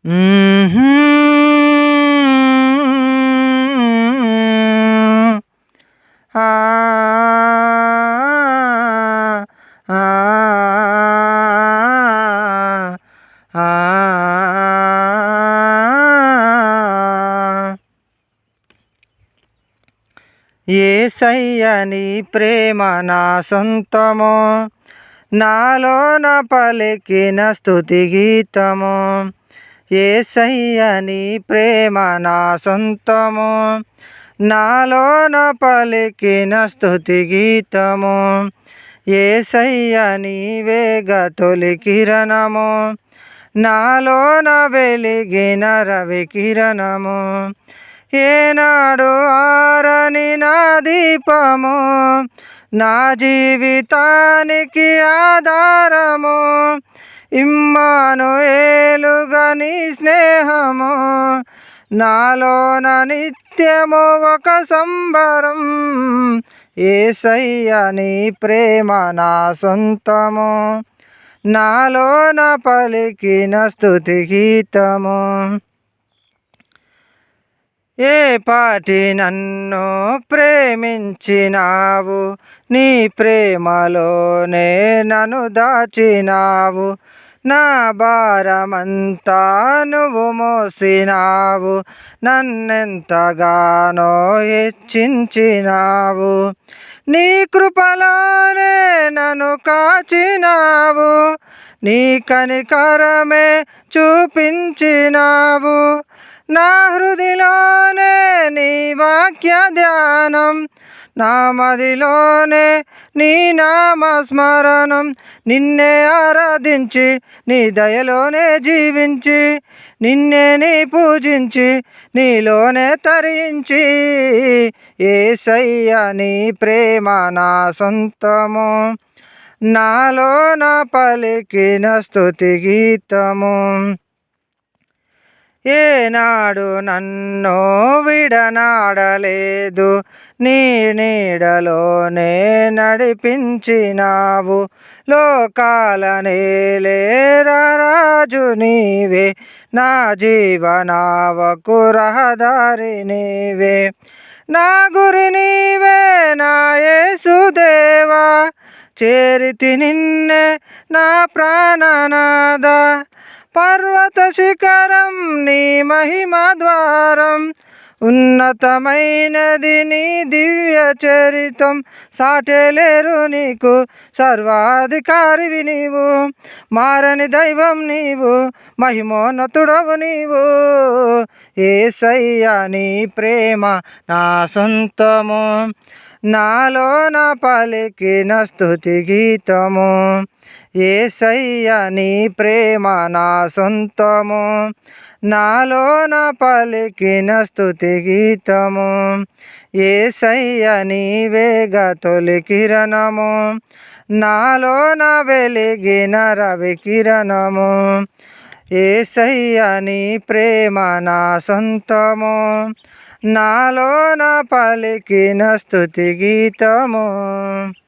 హుహు. ఆ! ఆ! ఆ! యేసయ్య నీ ప్రేమ నా సొంతము, నాలోన పలికిన స్తుతి గీతము. యేసయ్య నీ ప్రేమ నా సొంతము, నాలోన పలికిన స్తుతి గీతము. యేసయ్య నీవేగ తొలి కిరణము, నాలోన వెలిగిన రవి కిరణము. ఏనాడు ఆరని నా దీపము, నా జీవితానికి ఆధారము. ఇమ్మానుయేలుగా నీ స్నేహము, నాలోన నిత్యము ఒక సంబరం. యేసయ్య నీ ప్రేమ నా సొంతము, నాలోన పలికిన స్తుతి గీతము. ఏ పాటి నన్ను ప్రేమించినావు, నీ ప్రేమలోనే నన్ను దాచినావు. నా భారమంతా నువ్వు మోసినావు, నన్నెంతగానో హెచ్చించినావు. నీ కృపలోనే నన్ను కాచినావు, నీ కనికరమే చూపించినావు. నా హృదిలోనే నీ వాక్య ధ్యానం, నా మదిలోనే నీ నామస్మరణం. నిన్నే ఆరాధించి నీ దయలోనే జీవించి, నిన్నే నీ పూజించి నీలోనే తరించి. యేసయ్య నీ ప్రేమ నా సొంతము, నాలోన పలికిన స్తుతి గీతము. ఏనాడు నన్ను విడనాడలేదు, నీ నీడలోనే నడిపించినావు. లోకాల నేలే రాజు నీవే, నా జీవనావకు రహదారి నీవే. నా గురి నీవే నా యేసుదేవా, చేరితి నిన్నే నా ప్రాణనాద. పర్వత శిఖరం నీ మహిమ ద్వారం, ఉన్నతమైనది నీ దివ్య చరితం. సాటేలేరు నీకు సర్వాధికారివి నీవు, మారని దైవం నీవు, మహిమోన్నతుడవు నీవు. యేసయ్య నీ ప్రేమ నా సొంతము, నాలోన పలికిన స్తుతి గీతము. యేసయ్య నీ ప్రేమ నా సొంతము, నాలోన పలికిన స్తుతి గీతము. యేసయ్య నీవేగ తొలి కిరణము, నాలోన వెలిగిన రవి కిరణము. యేసయ్య నీ ప్రేమ నా సొంతము, నాలోన పలికిన స్తుతి గీతము.